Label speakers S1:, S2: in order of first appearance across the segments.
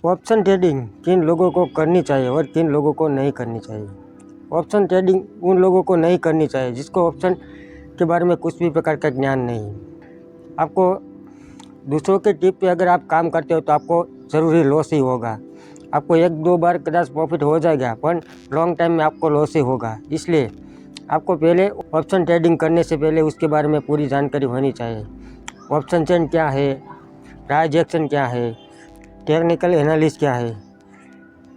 S1: Option trading किन लोगों को करनी चाहिए और किन लोगों को नहीं करनी चाहिए। ऑप्शन ट्रेडिंग उन लोगों को नहीं करनी चाहिए जिसको ऑप्शन के बारे में कुछ भी प्रकार का ज्ञान नहीं है। आपको दूसरों के टिप पे अगर आप काम करते हो तो आपको ज़रूरी लॉस ही होगा। आपको एक दो बार कदाच प्रॉफिट हो जाएगा पर लॉन्ग टाइम में आपको लॉस ही होगा। इसलिए आपको पहले ऑप्शन ट्रेडिंग करने से पहले उसके बारे में पूरी जानकारी होनी चाहिए। ऑप्शन चेन क्या है, प्राइस एक्शन क्या है, टेक्निकल एनालिसिस क्या है,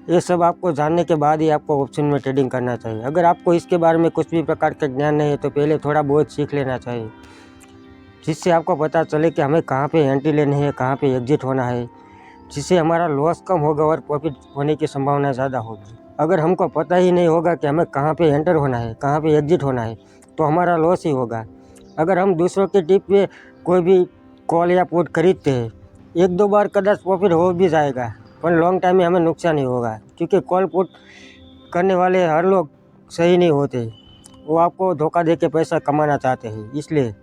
S1: ये सब आपको जानने के बाद ही आपको ऑप्शन में ट्रेडिंग करना चाहिए। अगर आपको इसके बारे में कुछ भी प्रकार का ज्ञान नहीं है तो पहले थोड़ा बहुत सीख लेना चाहिए, जिससे आपको पता चले कि हमें कहाँ पे एंट्री लेनी है, कहाँ पे एग्जिट होना है, जिससे हमारा लॉस कम होगा और प्रॉफिट होने की संभावना ज़्यादा होगी। अगर हमको पता ही नहीं होगा कि हमें कहाँ पे एंटर होना है, कहाँ पे एग्जिट होना है, तो हमारा लॉस ही होगा। अगर हम दूसरों के टिप पे कोई भी कॉल या पुट खरीदते हैं, एक दो बार कदाच प्रॉफिट हो भी जाएगा पर लॉन्ग टाइम में हमें नुकसान ही होगा, क्योंकि कॉल पुट करने वाले हर लोग सही नहीं होते। वो आपको धोखा दे के पैसा कमाना चाहते हैं। इसलिए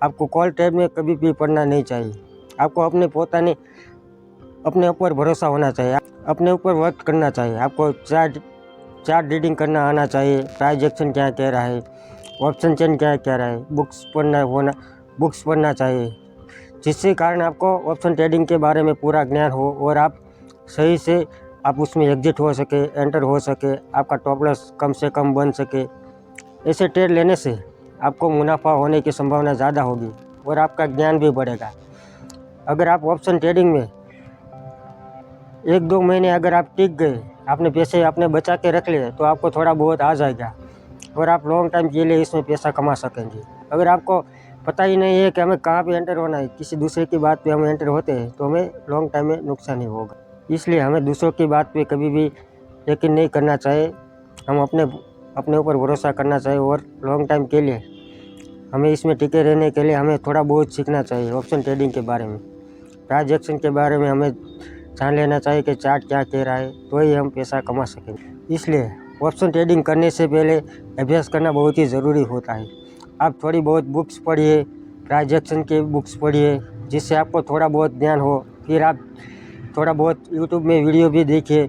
S1: आपको कॉल ट्रेड में कभी भी पड़ना नहीं चाहिए। आपको अपने ऊपर भरोसा होना चाहिए, अपने ऊपर वर्क करना चाहिए। आपको चार्ट रीडिंग करना आना चाहिए, प्राइस एक्शन क्या कह रहा है, ऑप्शन चेन क्या कह रहा है, बुक्स पढ़ना चाहिए, जिससे कारण आपको ऑप्शन ट्रेडिंग के बारे में पूरा ज्ञान हो और आप सही से आप उसमें एग्जिट हो सके, एंटर हो सके, आपका टॉप लॉस कम से कम बन सके। ऐसे ट्रेड लेने से आपको मुनाफा होने की संभावना ज़्यादा होगी और आपका ज्ञान भी बढ़ेगा। अगर आप ऑप्शन ट्रेडिंग में एक दो महीने अगर आप टिक गए, आपने पैसे अपने बचा के रख लिए, तो आपको थोड़ा बहुत आ जाएगा और आप लॉन्ग टाइम के लिए इसमें पैसा कमा सकेंगे। अगर आपको पता ही नहीं है कि हमें कहाँ पे एंटर होना है, किसी दूसरे की बात पे हम एंटर होते हैं, तो हमें लॉन्ग टाइम में नुकसान ही होगा। इसलिए हमें दूसरों की बात पे कभी भी यकीन नहीं करना चाहिए। हम अपने ऊपर भरोसा करना चाहिए और लॉन्ग टाइम के लिए हमें इसमें टिके रहने के लिए हमें थोड़ा बहुत सीखना चाहिए ऑप्शन ट्रेडिंग के बारे में। प्राइस एक्शन के बारे में हमें जान लेना चाहिए कि चार्ट क्या कह रहा है, तो ही हम पैसा कमा सकेंगे। इसलिए ऑप्शन ट्रेडिंग करने से पहले अभ्यास करना बहुत ही ज़रूरी होता है। आप थोड़ी बहुत बुक्स पढ़िए, प्राइस एक्शन के बुक्स पढ़िए, जिससे आपको थोड़ा बहुत ज्ञान हो। फिर आप थोड़ा बहुत यूट्यूब में वीडियो भी देखिए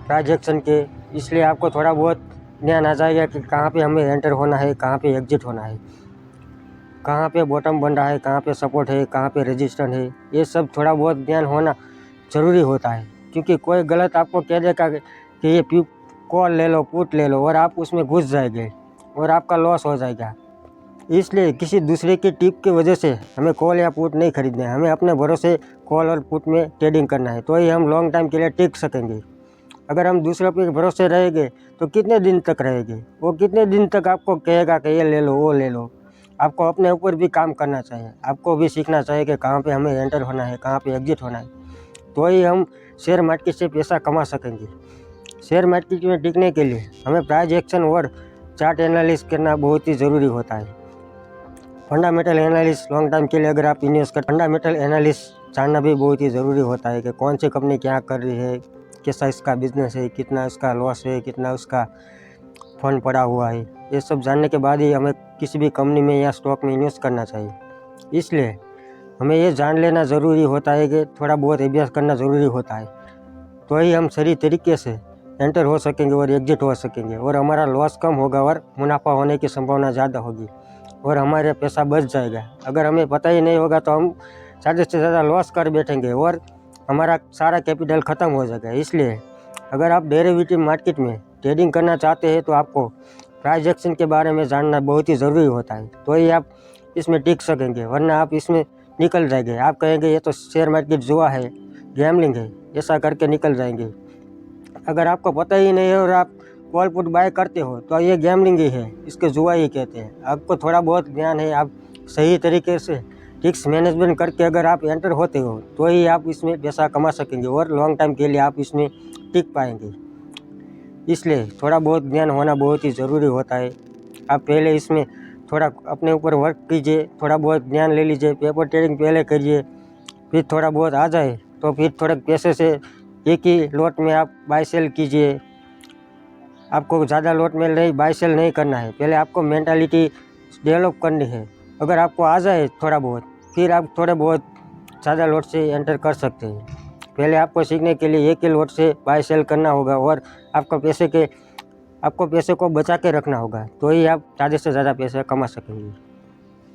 S1: प्राइस एक्शन के, इसलिए आपको थोड़ा बहुत ज्ञान आ जाएगा कि कहाँ पे हमें एंटर होना है, कहाँ पे एग्जिट होना है, कहाँ पे बॉटम बन रहा है, कहाँ पे सपोर्ट है, कहाँ पे रेजिस्टेंस है। ये सब थोड़ा बहुत ज्ञान होना ज़रूरी होता है, क्योंकि कोई गलत आपको कह देगा कि ये कॉल ले लो, पुट ले लो, और आप उसमें घुस जाएंगे और आपका लॉस हो जाएगा। इसलिए किसी दूसरे की टिप की वजह से हमें कॉल या पुट नहीं खरीदना है। हमें अपने भरोसे कॉल और पुट में ट्रेडिंग करना है, तो ही हम लॉन्ग टाइम के लिए टिक सकेंगे। अगर हम दूसरों पे भरोसे रहेंगे तो कितने दिन तक रहेंगे, वो कितने दिन तक आपको कहेगा कि ये ले लो, वो ले लो। आपको अपने ऊपर भी काम करना चाहिए, आपको भी सीखना चाहिए कि कहाँ पे हमें एंटर होना है, कहाँ पे एग्जिट होना है, तो ही हम शेयर मार्केट से पैसा कमा सकेंगे। शेयर मार्केट में टिकने के लिए हमें प्राइस एक्शन और चार्ट एनालिसिस करना बहुत ही ज़रूरी होता है। फंडामेंटल एनालिसिस लॉन्ग टाइम के लिए अगर आप इन्वेस्ट कर, फंडामेंटल एनालिसिस जानना भी बहुत ही ज़रूरी होता है कि कौन सी कंपनी क्या कर रही है, कैसा इसका बिजनेस है, कितना इसका लॉस है, कितना उसका फंड पड़ा हुआ है। ये सब जानने के बाद ही हमें किसी भी कंपनी में या स्टॉक में इन्वेस्ट करना चाहिए। इसलिए हमें ये जान लेना ज़रूरी होता है कि थोड़ा बहुत अभ्यास करना ज़रूरी होता है, तो ही हम सही तरीके से एंटर हो सकेंगे और एग्जिट हो सकेंगे और हमारा लॉस कम होगा और मुनाफा होने की संभावना ज़्यादा होगी और हमारे पैसा बच जाएगा। अगर हमें पता ही नहीं होगा तो हम ज़्यादा से ज़्यादा लॉस कर बैठेंगे और हमारा सारा कैपिटल ख़त्म हो जाएगा। इसलिए अगर आप डेरिवेटिव मार्केट में ट्रेडिंग करना चाहते हैं तो आपको प्राइस एक्शन के बारे में जानना बहुत ही ज़रूरी होता है, तो ही आप इसमें टिक सकेंगे, वरना आप इसमें निकल जाएंगे। आप कहेंगे ये तो शेयर मार्केट जुआ है, गैम्बलिंग है, ऐसा करके निकल जाएंगे। अगर आपको पता ही नहीं है और आप कॉल पुट बाय करते हो तो ये गैम्बलिंग ही है, इसके जुआ ही कहते हैं। आपको थोड़ा बहुत ज्ञान है, आप सही तरीके से रिस्क मैनेजमेंट करके अगर आप एंटर होते हो तो ही आप इसमें पैसा कमा सकेंगे और लॉन्ग टाइम के लिए आप इसमें टिक पाएंगे। इसलिए थोड़ा बहुत ज्ञान होना बहुत ही ज़रूरी होता है। आप पहले इसमें थोड़ा अपने ऊपर वर्क कीजिए, थोड़ा बहुत ज्ञान ले लीजिए, पेपर ट्रेडिंग पहले करिए, फिर थोड़ा बहुत आ जाए तो फिर थोड़े पैसे से एक ही लॉट में आप बाय सेल कीजिए। आपको ज़्यादा लॉट में नहीं बाय सेल नहीं करना है, पहले आपको मेंटालिटी डेवलप करनी है। अगर आपको आ जाए थोड़ा बहुत, फिर आप थोड़े बहुत ज़्यादा लॉट से एंटर कर सकते हैं। पहले आपको सीखने के लिए 1 ही लॉट से बाय सेल करना होगा और आपको पैसे को बचा के रखना होगा, तो ही आप ज़्यादा से ज़्यादा पैसे कमा सकेंगे।